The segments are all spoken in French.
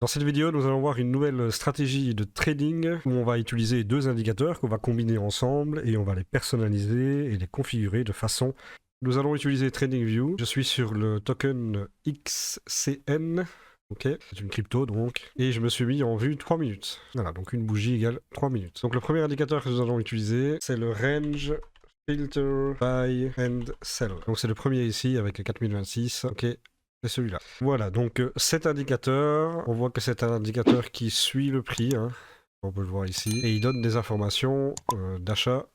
Dans cette vidéo, nous allons voir une nouvelle stratégie de trading où on va utiliser deux indicateurs qu'on va combiner ensemble et on va les personnaliser et les configurer de façon... Nous allons utiliser TradingView. Je suis sur le token XCN. Ok, c'est une crypto donc. Et je me suis mis en vue 3 minutes. Voilà, donc une bougie égale 3 minutes. Donc le premier indicateur que nous allons utiliser, c'est le range filter buy and sell. Donc c'est le premier ici avec 4026. Ok. C'est celui-là. Voilà, donc cet indicateur, on voit que c'est un indicateur qui suit le prix, hein, on peut le voir ici, et il donne des informations d'achat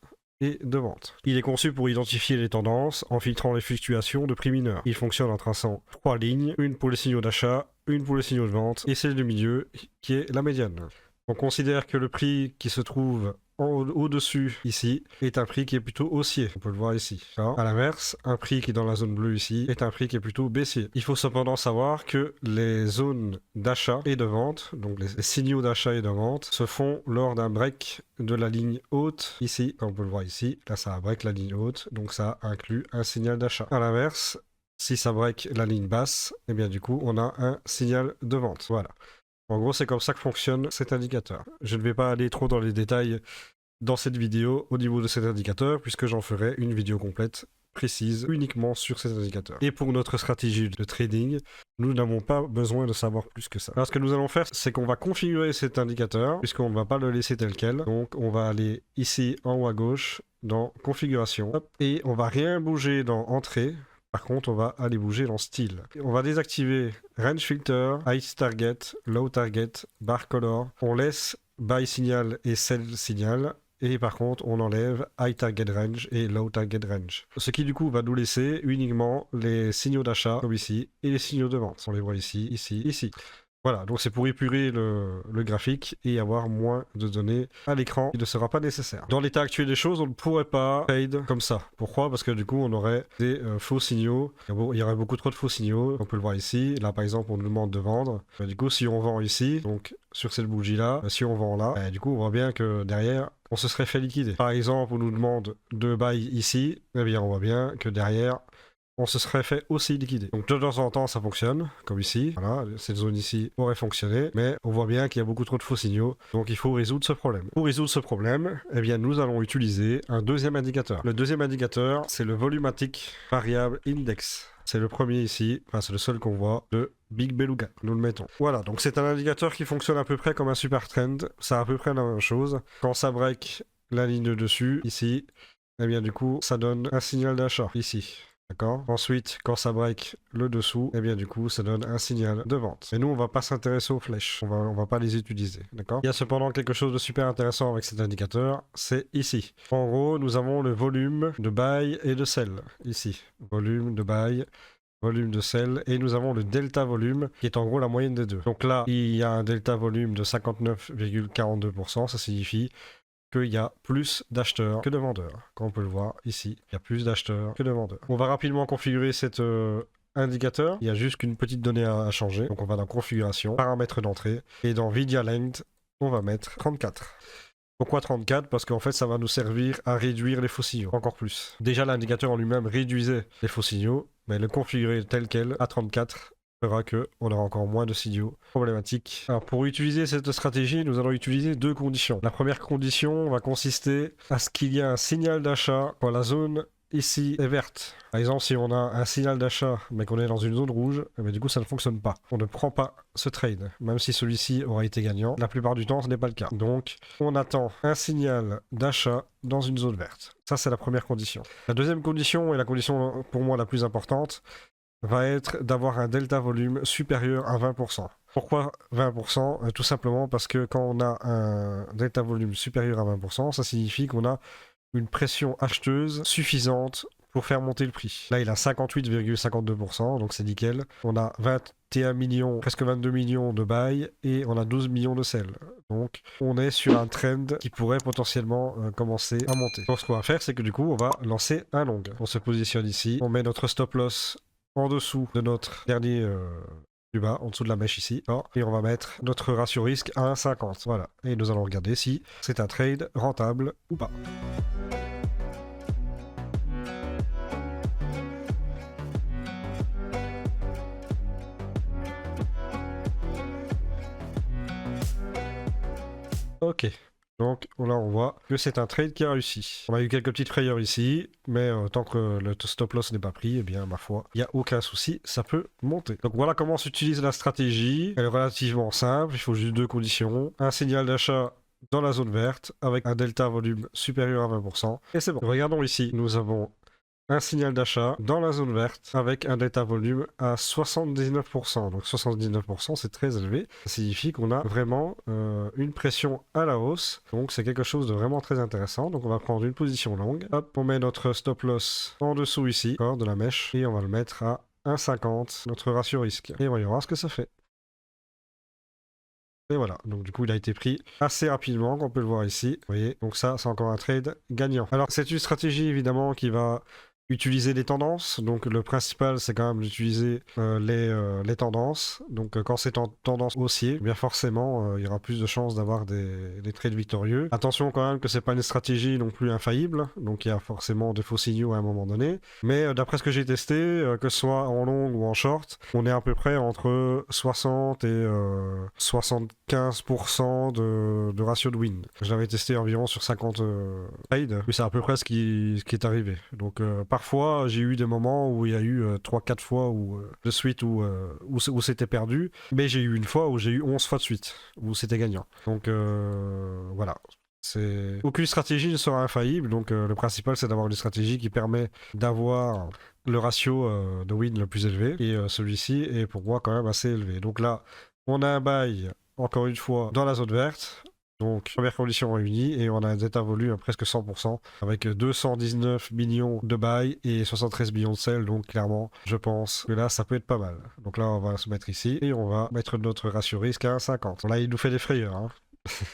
et de vente. Il est conçu pour identifier les tendances en filtrant les fluctuations de prix mineurs. Il fonctionne en traçant 3 lignes, une pour les signaux d'achat, une pour les signaux de vente, et celle du milieu qui est la médiane. On considère que le prix qui se trouve au-dessus ici est un prix qui est plutôt haussier, on peut le voir ici. Alors, à l'inverse, un prix qui est dans la zone bleue ici est un prix qui est plutôt baissier. Il faut cependant savoir que les zones d'achat et de vente, donc les signaux d'achat et de vente, se font lors d'un break de la ligne haute ici, comme on peut le voir ici. Là, ça break la ligne haute, donc ça inclut un signal d'achat. À l'inverse, si ça break la ligne basse, et bien du coup, on a un signal de vente. Voilà. En gros, c'est comme ça que fonctionne cet indicateur. Je ne vais pas aller trop dans les détails dans cette vidéo au niveau de cet indicateur, puisque j'en ferai une vidéo complète précise uniquement sur cet indicateur. Et pour notre stratégie de trading, nous n'avons pas besoin de savoir plus que ça. Alors ce que nous allons faire, c'est qu'on va configurer cet indicateur, puisqu'on ne va pas le laisser tel quel. Donc on va aller ici en haut à gauche, dans configuration, hop, et on va rien bouger dans entrée. Par contre, on va aller bouger dans style. On va désactiver range filter, high target, low target, bar color. On laisse buy signal et sell signal. Et par contre, on enlève high target range et low target range. Ce qui du coup va nous laisser uniquement les signaux d'achat, comme ici, et les signaux de vente. On les voit ici, ici, ici. Voilà, donc c'est pour épurer le graphique et avoir moins de données à l'écran qui ne sera pas nécessaire. Dans l'état actuel des choses, on ne pourrait pas trade comme ça. Pourquoi? Parce que du coup, on aurait des faux signaux. Il y aurait beaucoup trop de faux signaux. On peut le voir ici. Là, par exemple, on nous demande de vendre. Du coup, si on vend ici, donc sur cette bougie-là, si on vend là, du coup, on voit bien que derrière, on se serait fait liquider. Par exemple, on nous demande de buy ici. Eh bien, on voit bien que derrière, on se serait fait aussi liquider. Donc de temps en temps ça fonctionne, comme ici, voilà, cette zone ici aurait fonctionné, mais on voit bien qu'il y a beaucoup trop de faux signaux, donc il faut résoudre ce problème. Pour résoudre ce problème, eh bien nous allons utiliser un deuxième indicateur. Le deuxième indicateur, c'est le volumatic variable index. C'est le premier ici, enfin c'est le seul qu'on voit, de Big Beluga, nous le mettons. Voilà, donc c'est un indicateur qui fonctionne à peu près comme un super trend, c'est à peu près la même chose. Quand ça break la ligne de dessus, ici, eh bien du coup ça donne un signal d'achat, ici. D'accord. Ensuite, quand ça break le dessous, eh bien du coup, ça donne un signal de vente. Et nous, on va pas s'intéresser aux flèches. On va pas les utiliser. D'accord. Il y a cependant quelque chose de super intéressant avec cet indicateur, c'est ici. En gros, nous avons le volume de buy et de sell. Ici. Volume de buy, volume de sell, et nous avons le delta volume, qui est en gros la moyenne des deux. Donc là, il y a un delta volume de 59,42%, ça signifie qu'il y a plus d'acheteurs que de vendeurs. Comme on peut le voir ici, il y a plus d'acheteurs que de vendeurs. On va rapidement configurer cet indicateur. Il y a juste qu'une petite donnée à changer. Donc on va dans configuration, paramètres d'entrée, et dans Vidia Length, on va mettre 34. Pourquoi 34? Parce qu'en fait, ça va nous servir à réduire les faux signaux, encore plus. Déjà, l'indicateur en lui-même réduisait les faux signaux, mais le configurer tel quel à 34 fera qu'on aura encore moins de signaux problématiques. Alors pour utiliser cette stratégie, nous allons utiliser deux conditions. La première condition va consister à ce qu'il y ait un signal d'achat quand la zone ici est verte. Par exemple, si on a un signal d'achat mais qu'on est dans une zone rouge, eh bien, du coup ça ne fonctionne pas. On ne prend pas ce trade, même si celui-ci aura été gagnant. La plupart du temps, ce n'est pas le cas. Donc, on attend un signal d'achat dans une zone verte. Ça, c'est la première condition. La deuxième condition, et la condition pour moi la plus importante, va être d'avoir un delta volume supérieur à 20%. Pourquoi 20%? Tout simplement parce que quand on a un delta volume supérieur à 20%, ça signifie qu'on a une pression acheteuse suffisante pour faire monter le prix. Là, il a 58,52%, donc c'est nickel. On a 21 millions, presque 22 millions de buy et on a 12 millions de sell. Donc, on est sur un trend qui pourrait potentiellement commencer à monter. Donc, ce qu'on va faire, c'est que du coup, on va lancer un long. On se positionne ici, on met notre stop loss en dessous de notre dernier plus bas, en dessous de la mèche ici, et on va mettre notre ratio risque à 1,50. Voilà, et nous allons regarder si c'est un trade rentable ou pas. Ok. Donc là on voit que c'est un trade qui a réussi. On a eu quelques petites frayeurs ici, mais tant que le stop loss n'est pas pris, eh bien ma foi, il n'y a aucun souci, ça peut monter. Donc voilà comment s'utilise la stratégie. Elle est relativement simple, il faut juste deux conditions. Un signal d'achat dans la zone verte avec un delta volume supérieur à 20%. Et c'est bon. Regardons ici, nous avons un signal d'achat dans la zone verte avec un delta volume à 79%. Donc 79% c'est très élevé. Ça signifie qu'on a vraiment une pression à la hausse. Donc c'est quelque chose de vraiment très intéressant. Donc on va prendre une position longue. Hop, on met notre stop loss en dessous ici, de la mèche. Et on va le mettre à 1,50, notre ratio risque. Et voyons voir ce que ça fait. Et voilà, donc du coup il a été pris assez rapidement, comme on peut le voir ici. Vous voyez, donc ça c'est encore un trade gagnant. Alors c'est une stratégie évidemment qui va utiliser les tendances. Donc le principal c'est quand même d'utiliser les tendances. Donc quand c'est en tendance haussier, eh bien forcément il y aura plus de chances d'avoir des trades victorieux. Attention quand même que c'est pas une stratégie non plus infaillible. Donc il y a forcément des faux signaux à un moment donné. Mais d'après ce que j'ai testé, que ce soit en long ou en short, on est à peu près entre 60 et 75% de ratio de win. Je l'avais testé environ sur 50 trades. Oui, c'est à peu près ce qui est arrivé. Donc parfois, j'ai eu des moments où il y a eu 3-4 fois de suite où c'était perdu. Mais j'ai eu une fois où j'ai eu 11 fois de suite, où c'était gagnant. Donc voilà. Aucune stratégie ne sera infaillible, donc le principal c'est d'avoir une stratégie qui permet d'avoir le ratio de win le plus élevé. Et celui-ci est pour moi quand même assez élevé. Donc là, on a un buy, encore une fois, dans la zone verte. Donc, première condition réunie, et on a un delta volume à presque 100%, avec 219 millions de buy et 73 millions de sell, donc clairement, je pense que là, ça peut être pas mal. Donc là, on va se mettre ici, et on va mettre notre ratio risque à 1,50. Là, il nous fait des frayeurs, hein.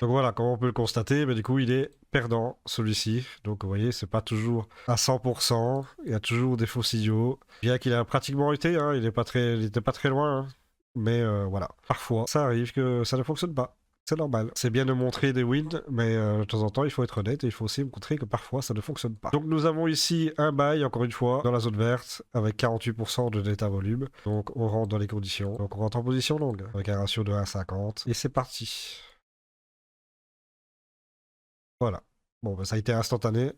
Donc voilà, comme on peut le constater, mais du coup, il est perdant, celui-ci. Donc, vous voyez, c'est pas toujours à 100%, il y a toujours des faux signaux. Bien qu'il a pratiquement été, hein, il était pas très loin, hein. Mais voilà, parfois, ça arrive que ça ne fonctionne pas. C'est normal. C'est bien de montrer des wins, mais de temps en temps, il faut être honnête et il faut aussi montrer que parfois, ça ne fonctionne pas. Donc nous avons ici un buy, encore une fois, dans la zone verte, avec 48% de delta volume. Donc on rentre dans les conditions. Donc on rentre en position longue, avec un ratio de 1,50. Et c'est parti. Voilà. Bon, bah, ça a été instantané.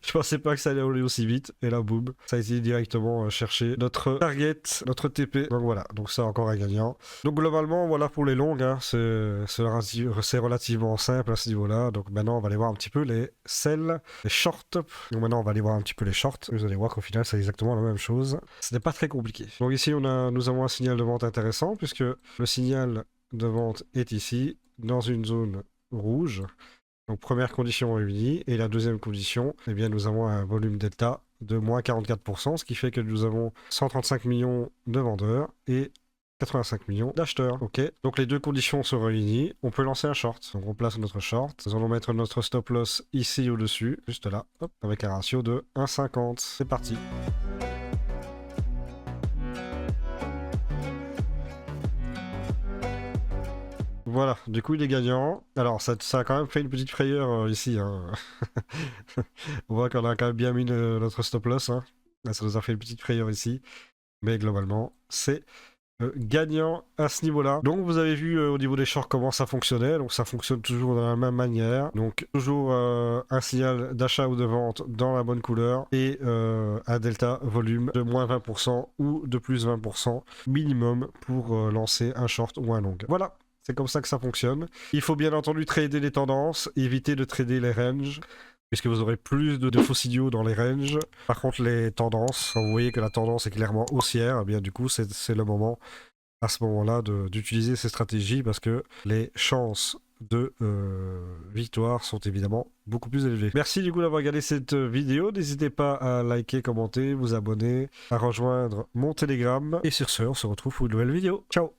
Je pensais pas que ça allait aller aussi vite. Et là, boum, ça a été directement chercher notre target, notre TP. Donc voilà, donc ça encore un gagnant. Donc globalement, voilà pour les longues. Hein. C'est relativement simple à ce niveau-là. Donc maintenant, on va aller voir un petit peu les sells, les shorts. Donc maintenant, on va aller voir un petit peu les shorts. Vous allez voir qu'au final, c'est exactement la même chose. Ce n'est pas très compliqué. Donc ici, nous avons un signal de vente intéressant puisque le signal de vente est ici, dans une zone rouge. Donc première condition réunie, et la deuxième condition, eh bien nous avons un volume delta de moins 44%, ce qui fait que nous avons 135 millions de vendeurs et 85 millions d'acheteurs. Ok, donc les deux conditions se réunissent, on peut lancer un short. Donc on place notre short, nous allons mettre notre stop loss ici au-dessus, juste là, hop, avec un ratio de 1,50. C'est parti. Voilà, du coup il est gagnant. Alors ça a quand même fait une petite frayeur ici. Hein. On voit qu'on a quand même bien mis notre stop loss. Hein. Là, ça nous a fait une petite frayeur ici. Mais globalement, c'est gagnant à ce niveau-là. Donc vous avez vu au niveau des shorts comment ça fonctionnait. Donc ça fonctionne toujours de la même manière. Donc toujours un signal d'achat ou de vente dans la bonne couleur et un delta volume de moins 20% ou de plus 20% minimum pour lancer un short ou un long. Voilà. C'est comme ça que ça fonctionne. Il faut bien entendu trader les tendances, éviter de trader les ranges, puisque vous aurez plus de faux signaux dans les ranges. Par contre, les tendances, quand vous voyez que la tendance est clairement haussière, eh bien du coup, c'est le moment, à ce moment-là, d'utiliser ces stratégies, parce que les chances de victoire sont évidemment beaucoup plus élevées. Merci du coup d'avoir regardé cette vidéo. N'hésitez pas à liker, commenter, vous abonner, à rejoindre mon Telegram. Et sur ce, on se retrouve pour une nouvelle vidéo. Ciao!